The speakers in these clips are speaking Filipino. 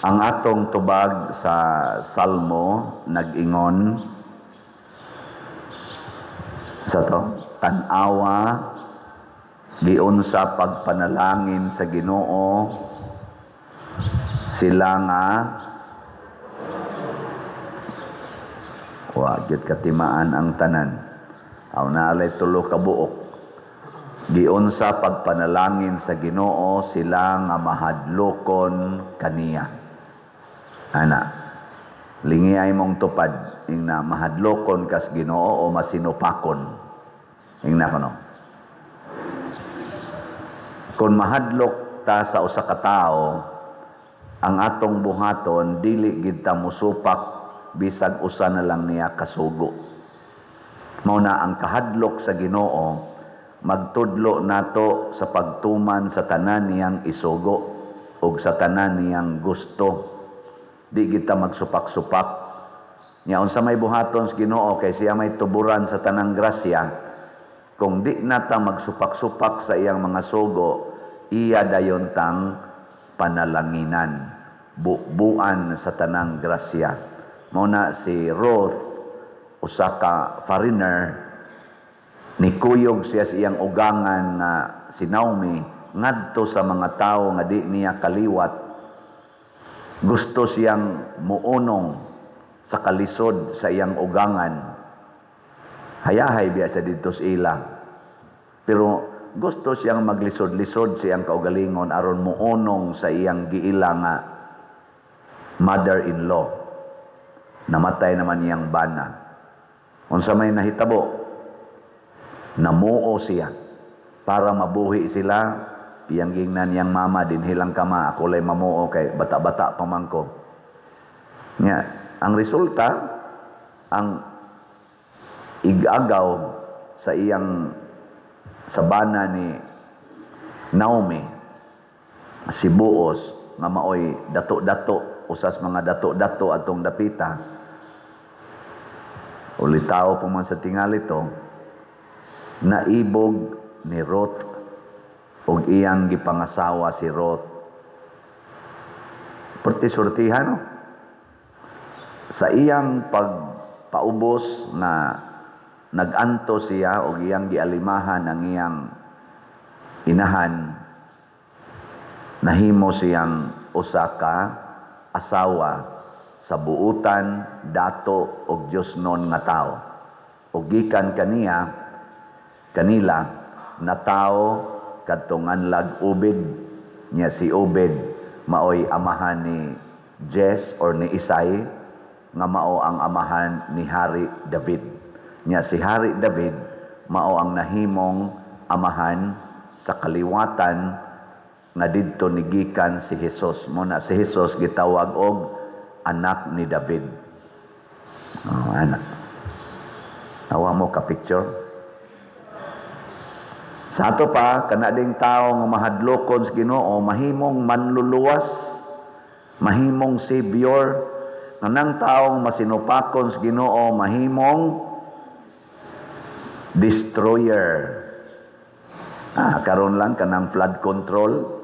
Ang atong tubag sa Salmo nag-ingon sa to, tan-awa giun sa pagpanalangin sa Ginoo sila nga wa gyud katimaan ang tanan. Aw naalay tulo ka buok. Giun sa pagpanalangin sa Ginoo sila nga mahadlokon kaniya. Ana, lingi ay mong tupad ing na mahadlokon kas Ginoo o masinupakon. Ing na kono. Kung mahadlok ta sa usa ka tawo, ang atong buhaton dili gid ta musupak bisag usa na lang niya kasugo. Mao na ang kahadlok sa Ginoo magtudlo nato sa pagtuman sa tanan niyang isugo ug sa tanan niyang gusto. Di kita magsupak-supak. Nya unsa may buhaton sa Ginoo kay siya may tuburan sa tanang grasya. Kung di nata magsupak-supak sa iyang mga sugo, iya dayon tang panalanginan, buuan sa tanang grasya. Mao na si Ruth, usa ka foreigner, nikuyog siya sa iyang ugangan nga si Naomi ngadto sa mga tawo nga di niya kaliwat. Gusto siyang muunong sa kalisod sa iyang ugangan. Hayahay biya sa dito sa ila. Pero gusto siyang maglisod-lisod sa iyang kaugalingon aron muunong sa iyang giila nga mother-in-law. Namatay naman iyang bana. Unsa may nahitabo, namuo siya para mabuhi sila. Iyang gingnan niyang mama din hilang kama, ako lay mamuo kay bata-bata pamangko. Nya, ang resulta, ang igagaw sa iyang sabana ni Naomi, si Boaz, nga maoy dato-dato, usas mga dato-dato atong dapita. Ulitaw po man sa tingali to, naibog ni Ruth ug iyang gipangasawa si Ruth. Perti-surtihan, no? Sa iyang pagpaubos na naganto siya ug iyang gialimahan ang iyang inahan, nahimo siyang usa ka asawa sa buutan, dato ug Dios non nga tao. Ug gikan kanila na tao kadtong anlag Obed, niya si Obed maoy amahan ni Jess or ni Isai, nga mao ang amahan ni Hari David. Nya si Hari David mao ang nahimong amahan sa kaliwatan nga didto ni gikan si Hesus. Mo na si Hesus gitawag og anak ni David. Anak. Nawa mo ka picture. Sa ato pa kana ding tawo nga mahadlokon sa Ginoo, mahimong manluluwas, mahimong savior, kanang taong masinupakon sa Ginoo mahimong destroyer. Karon lang kanang flood control.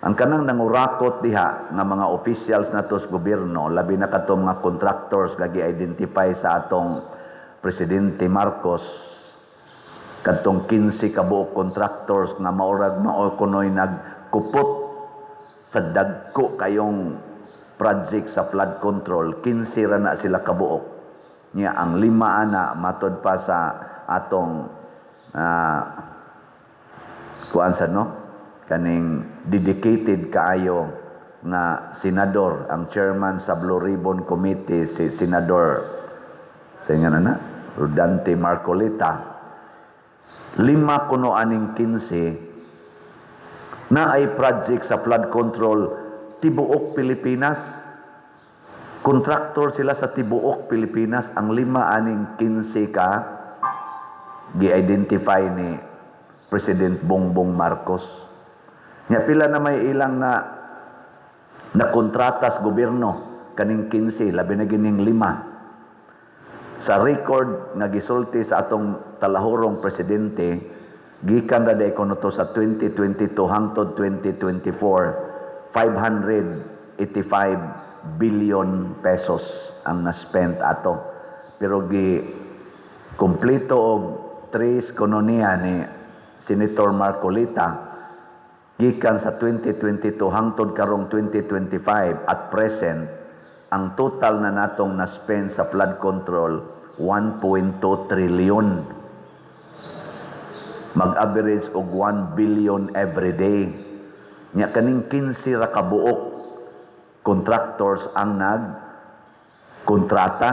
Ang kanang nangurakot diha nga mga officials nato sa gobyerno, labi na katong mga contractors nga gi-identify sa atong Presidente Marcos, kadtong 15 ka buok contractors nga maurag mao kunoy nagkupot sa dagko kayong project sa flood control, 15 ra na sila kabuok. Nya ang 5 ana matod pa sa atong kuan sa no kaning dedicated kaayo nga senador, ang chairman sa Blue Ribbon Committee si Senador Rodante Marcolita. 5 kuno aning 15 na ay project sa flood control tibuok Pilipinas. Contractor sila sa tibuok Pilipinas. Ang 5 aning 15 ka gi-identify ni President Bongbong Marcos. Nya pila na may ilang na kontrata sa gobyerno kaning 15, labi na gining 5. Sa record nga gisulti sa atong talahurong presidente, gikan ra day kuno to sa 2022 hangtod 2024, 580 85 billion pesos ang na-spent ato. Pero kumplito og tres kuno niya ni Senator Marcolita gikan sa 2022 hangtod karong 2025 at present ang total na natong na-spend sa flood control 1.2 trillion. Mag-average og 1 billion every day. Nya kaning 15 ra ka buok contractors ang nagkontrata.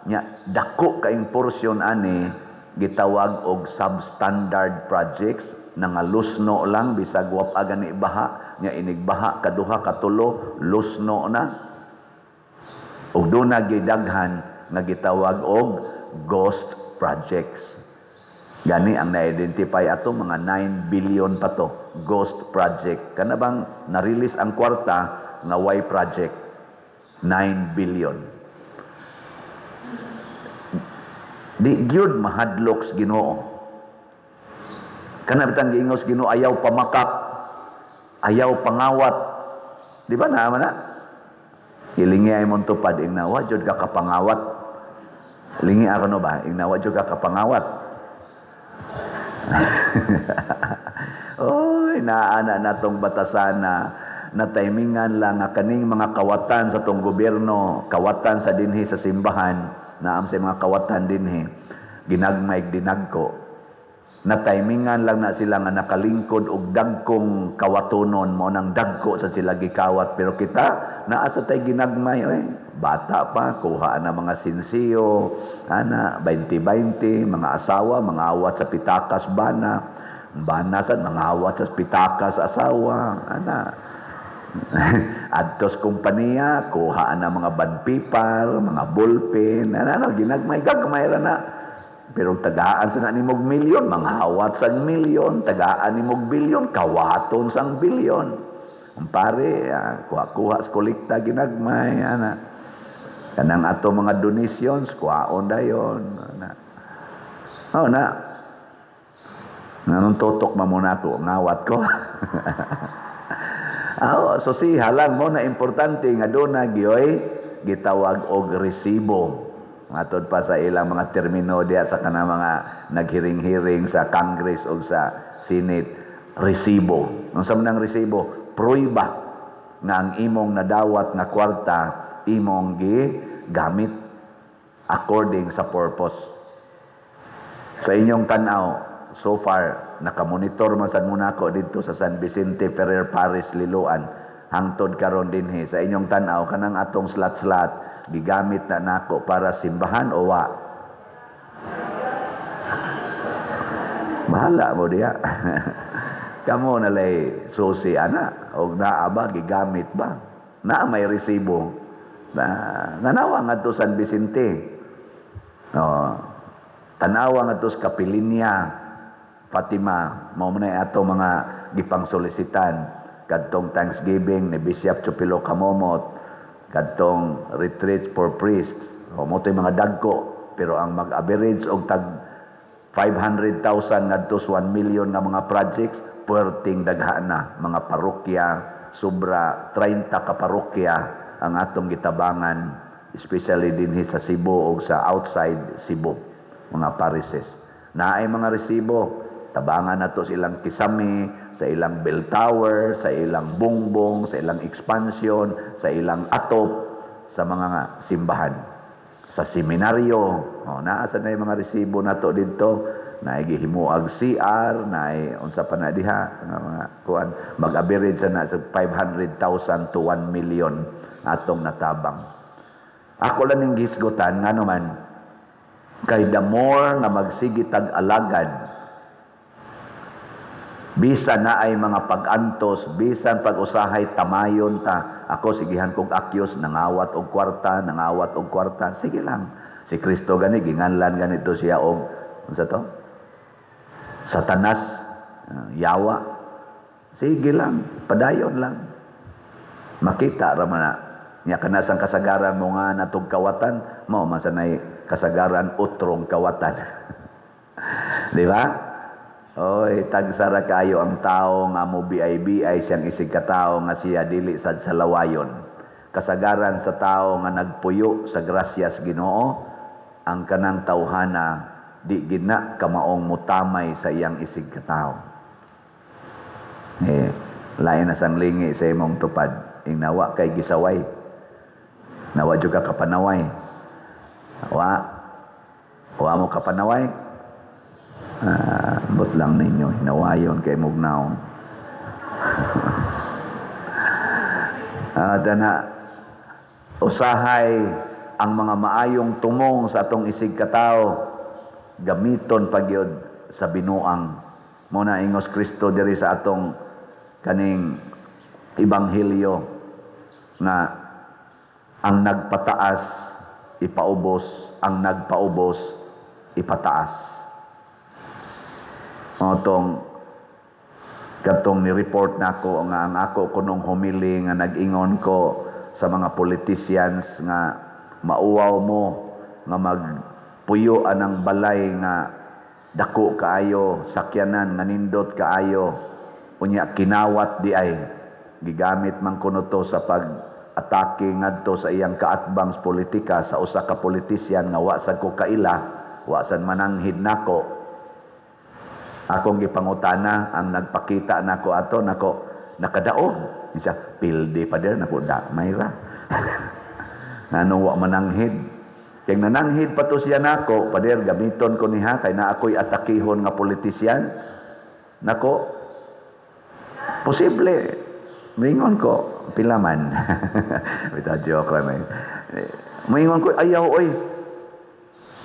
Nya dako kaing porsyon ani gitawag og substandard projects na nga lusno lang bisag wa pa gani baha, nya inigbaha kaduha katulo lusno na. Ug doon na gidaghan nga gitawag og ghost projects. Gani ang na-identify ato mga 9 billion pa to ghost project. Kana bang na-release ang kwarta nga Y project 9 billion. Di gyud mahadloks Ginoo. Kana bitang giingos Ginoo ayaw pamakak, ayaw pangawat. Di ba naman na? Ilingi ay mong tupad, ingnawa jud ka kapangawat. Ilingi ako no ba? Ingnawa jud ka kapangawat. Oy, naana natong batasan na timingan lang nga kaning mga kawatan sa tong gobyerno, kawatan sa dinhi sa simbahan, naam sa mga kawatan dinhi, ginagmay dinagko. Na timingan lang na sila nga nakalingkod og dagkong kawatonon mo nang dagko sa sila gikawat, pero kita naa sa tay ginagmay bata pa kuha na mga sinsiyo ana 20-20 mga asawa mga awat sa pitakas bana sad mga awat sa pitakas asawa ana adtos kompanya kuha na mga bad people mga ballpen ana ginagmay gagmay ra na. Pero tagaan sa nimog milyon, mga hawat sa milyon, tagaan nimog bilyon, kawaton sang bilyon. Ang pare, kuha-kuha sa kolekta ginagmay, ana. Kanang ato mga donations, kuhaon dayon. Nanong totok mamuna to, ngawat ko. So halang mo na importante nga doon na gitawag og resibo. Matod pa sa ilang mga termino diya sa kanang mga naghiring-hiring sa Congress o sa Senate, resibo. Ang samnang resibo, pruiba nga ang imong nadawat nga kwarta imong gamit according sa purpose. Sa inyong tanaw, so far nakamonitor man sad muna ko dito sa San Vicente Ferrer Parish Liloan hangtod karon dinhi sa inyong tanaw kanang atong slat-slat gigamit na nako para simbahan o wa? Bahala mo diya. Kamo nalay susi ana og naa ba gigamit ba? Na may resibo. Nanawa nga to San Vicente. Tanawa nga to sa Kapilinya, Fatima, mao man ato mga gipang solisitan kadtong Thanksgiving ni Bishop Chupilo Kamomot, kadtong retreat for priests. Mo to'y mga dagko, pero ang mag-average og tag 500,000 ngadto 1 million nga mga projects perting dagha na mga parokya, sobra 30 ka parokya ang atong gitabangan, especially dinhi sa Cebu o sa outside Cebu, mga parishes. Naay mga resibo, tabangan nato silang kisame, sa ilang bell tower, sa ilang bongbong, sa ilang expansion, sa ilang atop, sa mga simbahan. Sa seminaryo, naa sa na yung mga resibo nato dito, naigihimuag CR, unsa pa na diha, mga kuan, mag-average na sa 500,000 to 1 million atong natabang. Ako lang ning gisgutan nga naman, kay the more nga magsigitag alagad, bisan na ay mga pag-antos, bisan pag-usahay tamayon ta, ako sigihan kong akyos, nangawat og kwarta, sige lang. Si Kristo gani, ginganlan ganito siya og, unsa to? Satanas, yawa. Sige lang, padayon lang. Makita raman na, niya kanasang kasagaran mo nga natog kawatan, mo masanay kasagaran utrong kawatan. Di ba? Oy, tagsara kayo ang tao nga mo BIB ay siyang isig katao nga siya dili sad sa lawayon. kasagaran sa tao nga nagpuyo sa grasyas Ginoo, ang kanang tawhana di gina kamaong mutamay sa iyang isig katao. Lain na sang lingi sa imong tupad, nawa kay gisaway, nawa jud ka kapanaway, wa mo kapanaway, but lang ninyo hinawayon kay mugnaon. Dana usahay ang mga maayong tumong sa atong isig katao gamiton pagyud sa binuang. Muna ingos Kristo diri sa atong kaning ebanghelyo nga ang nagpataas ipaubos, ang nagpaubos ipataas. Otong katong ni-report nako nga ang ako kunong humili nga nag-ingon ko sa mga politicians nga mauwaw mo nga magpuyo anang balay nga dako kaayo, sakyanan nga nindot kaayo, unya kinawat di ay gigamit man kuno to sa pag-atake ngadto sa iyang kaatbang politika sa usa ka politician nga wa sad ko kaila, wa sad mananghid nako. Akong gipangutana ang nagpakita nako ato nako nakadaog siya pildi pa der nako da mayra. Anong wa mananghid kay nananghid pa to siya nako pader gamiton ko niha kay na ako'y atakihon nga politisyan nako posible moingon ko pila man bitaw joke lang moingon ko ayaw oy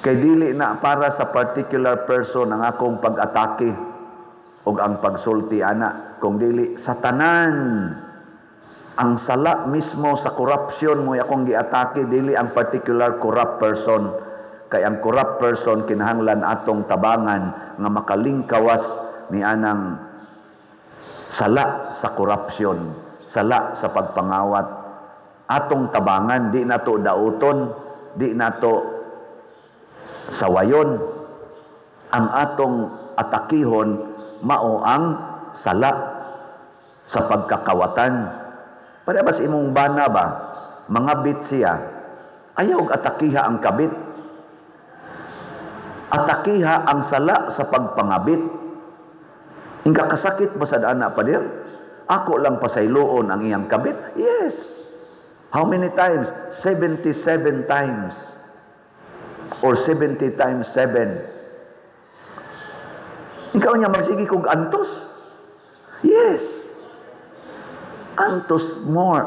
kay dili na para sa particular person ang akong pag-atake o ang pagsulti ana kung dili sa tanan. Ang sala mismo sa corruption mo akong giatake dili ang particular corrupt person, kay ang corrupt person kinahanglan atong tabangan nga makalingkawas ni anang sala sa corruption, sala sa pagpangawat. Atong tabangan, di nato dauton, di nato sawayon. Ang atong atakihon mao ang sala sa pagkakawatan. Parehas imong bana ba, mangabit siya, ayaw atakiha ang kabit. Atakiha ang sala sa pagpangabit. Ingka kasakit ba sa daan na pa dir? Ako lang pasayloon ang iyang kabit? Yes. How many times? 77 times. Or 70 times 7. Ikaw niya magsigi kong antos? Yes. Antos more.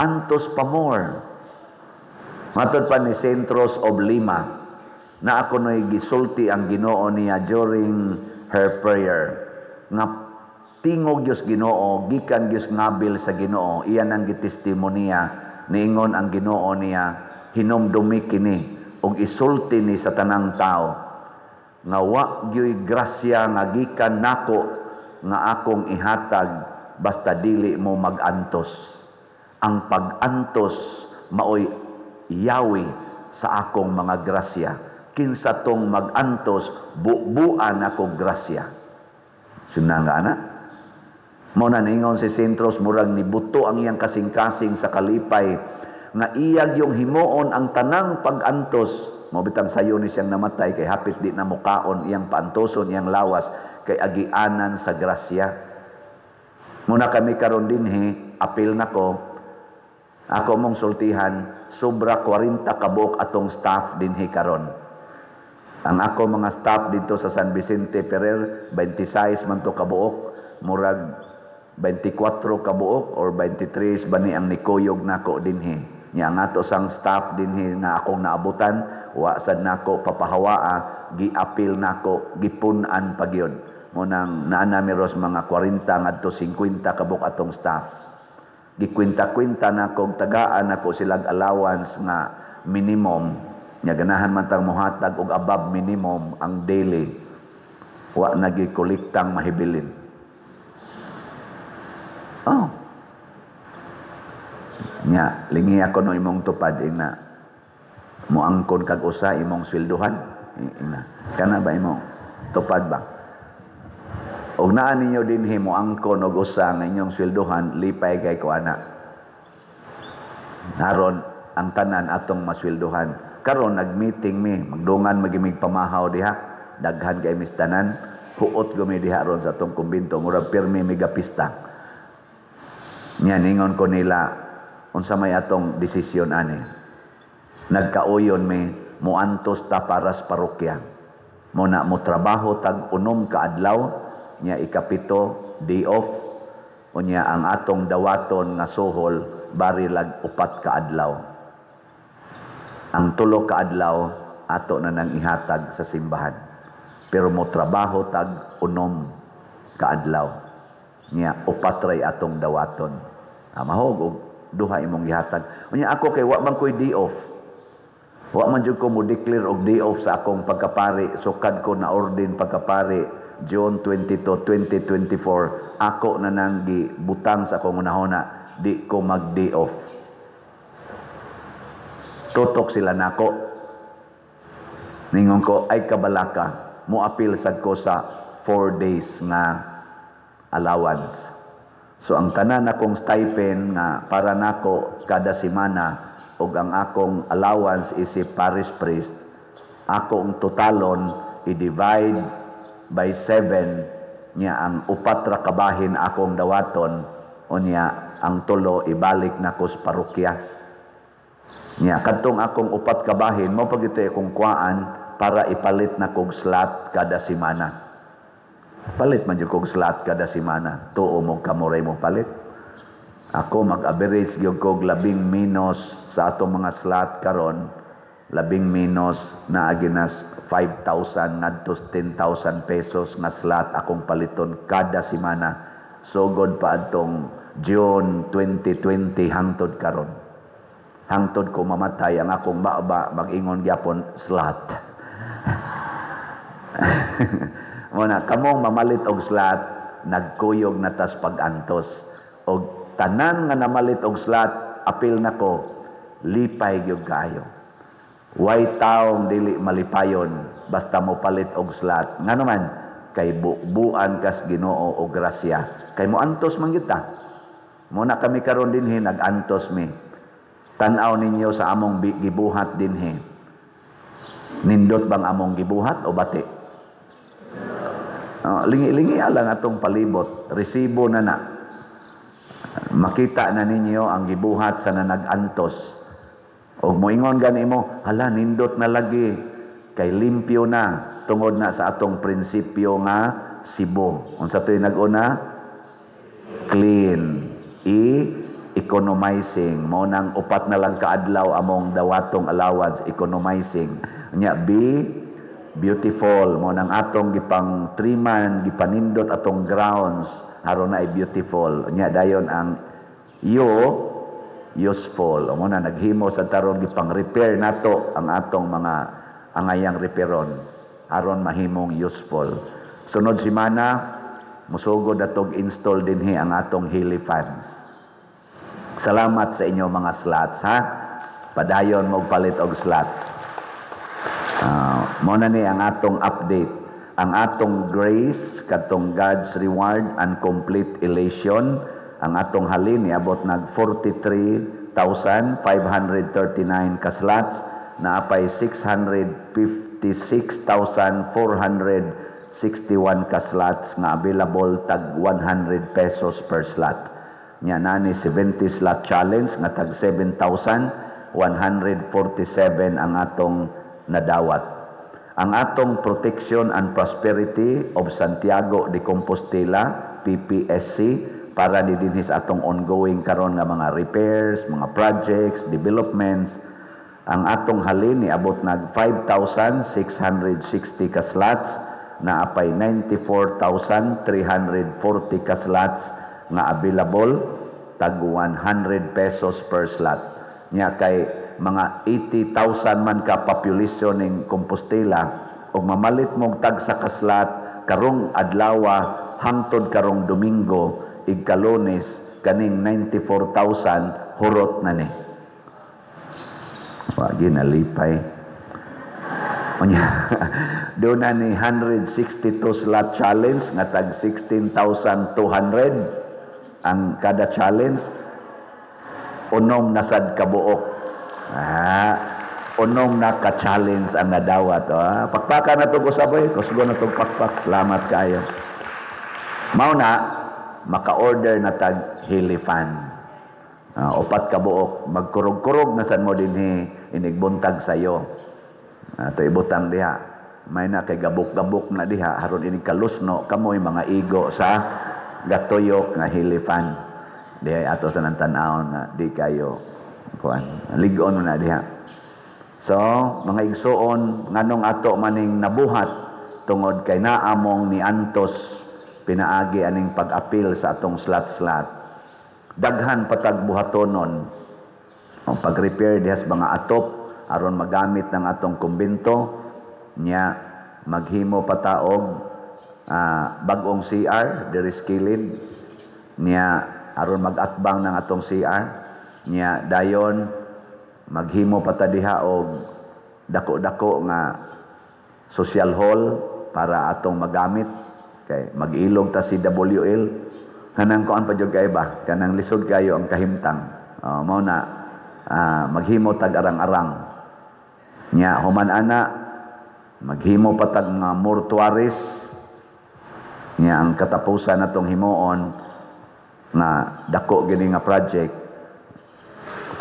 Antos pa more. Matod pa ni Centros of Lima na ako no'y gisulti ang Ginoo niya during her prayer. Nga tingog Diyos Ginoo, gikan Diyos ngabil sa Ginoo. Iyan ang gitestimonya. Niingon ang Ginoo niya, hinumdumi kini og isulti ni sa tanang tao. Nga wa gyoy grasya nga gikan nako nga akong ihatag basta dili mo magantos. Ang pagantos maoy yawi sa akong mga grasya. Kinsa tong magantos, buuan ako grasya. Suna nga ana? Mao na ningon si Centros, murag nibuto ang iyang kasing-kasing sa kalipay nga iyag yung himuon ang tanang pagantos. Mao bitang sayo ni siyang namatay kay hapit di na mukaon iyang paantoson iyang lawas kay agianan sa grasya. Muna kami karon dinhi, apil nako. Ako mong sultihan, sobra 40 kabuok atong staff dinhi karon. Ang ako mga staff dito sa San Vicente Ferrer, 26 man to kabuok, murag 24 kabuok or 23 bani ang nikuyog nako dinhi. Nya nga to sang staff dinhi na akong naabutan, wa sad nako papahawaa, giapil nako, gipunan pagyud. Munang naanami ros mga 40 ngadto 50 kabuk atong staff. Gikwinta-kwinta na kog tagaan ako silag allowance nga minimum. Nya ganahan man tang mohatag og above minimum ang daily. Wa na gikuliktang mahibilin. Oh. Nya lingi ako no imong tupad ina. Moangkon kag usa imong sweldohan. Ina. Kana ba imong tupad ba? Og naa ninyo dinhi mo angkon og usa nga inyong sweldohan lipay kay ko ana. Naron ang tanan atong masweldohan. Karon nag-meeting mi, magdungan magimig pamahaw diha, daghan kay mis tanan, huot gumi diha ron sa atong kumbento, murag pirmi megapista. Nya ningon ko nila unsa may atong desisyon ani. Nagkauyon mi muantos ta para sa parokya. Muna mo trabaho tag 6 ka adlaw, nya ikapito day off, unya ang atong dawaton nga suhol barilag 4 ka adlaw. Ang 3 ka adlaw ato na nang ihatag sa simbahan. Pero mo trabaho tag 6 ka adlaw. Nya 4 ray atong dawaton. Mahog og duha imong gihatag. Unya ako kay wa man koy day off. Wa man jud ko mo declare og day off sa akong pagkapari. Sukad ko na ordain pagkapari June 22, 2024. Ako na nang gibutang sa akong unahona, di ko mag day off. Tutok sila nako. Ningon ko ay kabalaka, mo appeal sad ko sa 4 days nga allowance. So ang tanan akong stipend nga para nako kada semana ug ang akong allowance is si parish priest, akong totalon i-divide by 7 nya ang 4 ra kabahin akong dawaton, unya ang 3 ibalik nako sa parokya. Nya kadtong akong 4 kabahin mo pag ito akong kuan para ipalit na kog slot kada semana. Palit man jud kog slot kada semana. Tuo mo kamuray mo palit. Ako mag-average gyud kog 10 minus sa atong mga slot karon. 10 minus na aginas 5,000 ngadto 10,000 pesos nga slot akong paliton kada semana. Sugod pa adtong June 2020 hangtod karon. Hangtod ko mamatay ang akong baba mag-ingon gyapon slot. Muna kamong mamalit og slot, nagkuyog na tas pag-antos. Og tanan nga namalit og slot, apil nako, lipay gyud kaayo. Way taong dili malipayon basta mo palit og slot. Nga naman kay buan kas Ginoo og grasya. Kay mo antos man kita. Muna kami karon dinhi nag-antos mi. Tan-aw ninyo sa among gibuhat dinhi. Nindot bang among gibuhat o bati? Lingi-lingi lang atong palibot. Resibo na na. Makita na ninyo ang gibuhat sa nanag-antos. O moingon gani mo, hala, nindot na lagi. Kay limpyo na. Tungod na sa atong prinsipyo nga sibo. Unsa to'y nag-una? Clean. Economizing. Mo nang 4 na lang kaadlaw among dawatong allowance. Economizing. Nya B, beautiful. Mo nang atong gipang triman, gipanindot atong grounds. Aron na ay beautiful. Nya dayon ang useful. Mo na naghimo sa taron gipang repair nato ang atong mga angayang repairon. Aron mahimong useful. Sunod semana, musugod atong install dinhi ang atong Hilly Fans. Salamat sa inyo mga slots, ha? Padayon mo palit og slots. Muna ni ang atong update. Ang atong grace, katong God's reward and complete elation, ang atong halin, niabot nag 43,539 ka slots, na apay 656,461 ka slots nga available tag 100 pesos per slot. Nya nani 70 slot challenge nga tag 7,147 ang atong nadawat. Ang atong Protection and Prosperity of Santiago de Compostela, PPSC, para dinhi sa atong ongoing karon nga mga repairs, mga projects, developments, ang atong halin niabot nag 5,660 ka slots, na apay 94,340 ka slots nga available tag 100 pesos per slot. Nya kay mga 80,000 man ka population ning Compostela, ug mamalit mong tag sa ka slot karong adlaw hangtod karong Domingo igka-Lunes kaning 94,000 hurot na ni. Wa ginalipay. Unya doon na ni 162 slot challenge nga tag 16,200 ang kada challenge. unom na sad kabuok. Unom na ka-challenge ang nadawat. Pakpakan na ito ko sabay. Kusgo na ito pakpak. Salamat kayo. Mao na, maka-order na tag Hilifan. Upat kabuok. Magkurog-kurog na sad mo din inigbuntag sa'yo. Ito ibutang diha. May na kay gabuk-gabuk na diha. Haron inig kalusno. Kamoy mga igo sa gatuyok nga Hilifan. Diha ato sa nantanawon na di kayo. Ligon mo na diha. So, mga igsuon, nganong ato maning nabuhat tungod kay naamong ni Antos pinaagi aning pag-apil sa atong slat-slat. Daghan patag buhatonon. O pag-repair dihas mga atop aron magamit ng atong kumbento nya maghimo pataog bag-ong CR diri skilid nya aron mag-atbang ng atong CR nya dayon maghimo pata diha og dako-dako nga social hall para atong magamit kay mag-ilog ta si WL kanang kuan pa jud kay ba kanang lisod kayo ang kahimtang mao na maghimo tag arang-arang nya human ana maghimo patag nga mortuaries nya ang katapusan natong himuon na dako gini nga project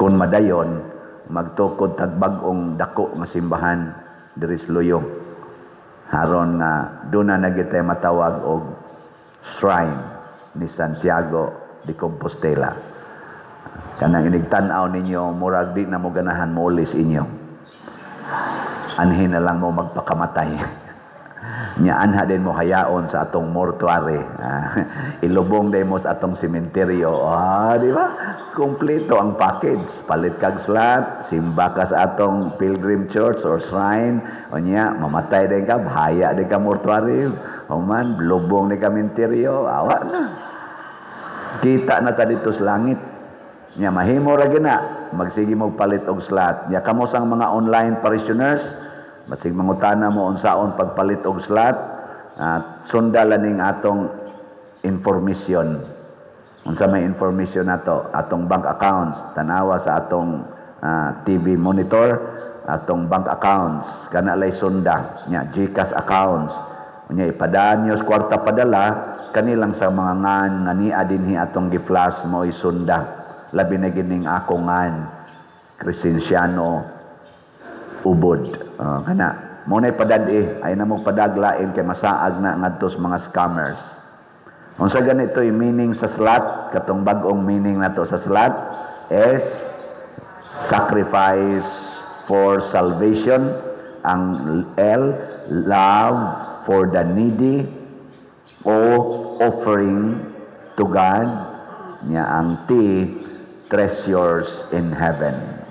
kun madayon magtukod tag bag-ong dako nga simbahan diri sa Loyo haron nga duna na gitay matawag og shrine ni Santiago de Compostela kanang inigtan-aw ninyo murag di na mo ganahan molis inyo anhin na lang mo magpakamatay nya anha din mo hayaon sa atong mortuary ilubong din mo sa atong sementeryo di ba kompleto ang package palit kag slat simba ka sa atong pilgrim church or shrine o nya mamatay din ka bahaya din ka mortuary o man lubong ni ka sementeryo awa na kita na ta dito sa langit nya mahimo ra gina magsige mo palit og slat nya kamo sang mga online parishioners basig mangutana mo unsaon pagpalit og slot sundalan ning atong information unsa may information nato atong bank accounts tanawa sa atong TV monitor atong bank accounts kana lay sunda nya GCash accounts nya ipadaan nyo kwarta padala kanilang sa mga ngan nga niya dinhi atong gi-flash mo isunda labi na gining ako ngan Crescenciano ubod kana mo na ipadad ay na mo padaglain kay masaag na ngadto sa mga scammers unsa ganito yung meaning sa slot katong bag-ong meaning nato sa slot is sacrifice for salvation ang L love for the needy o offering to God nya ang T treasures in heaven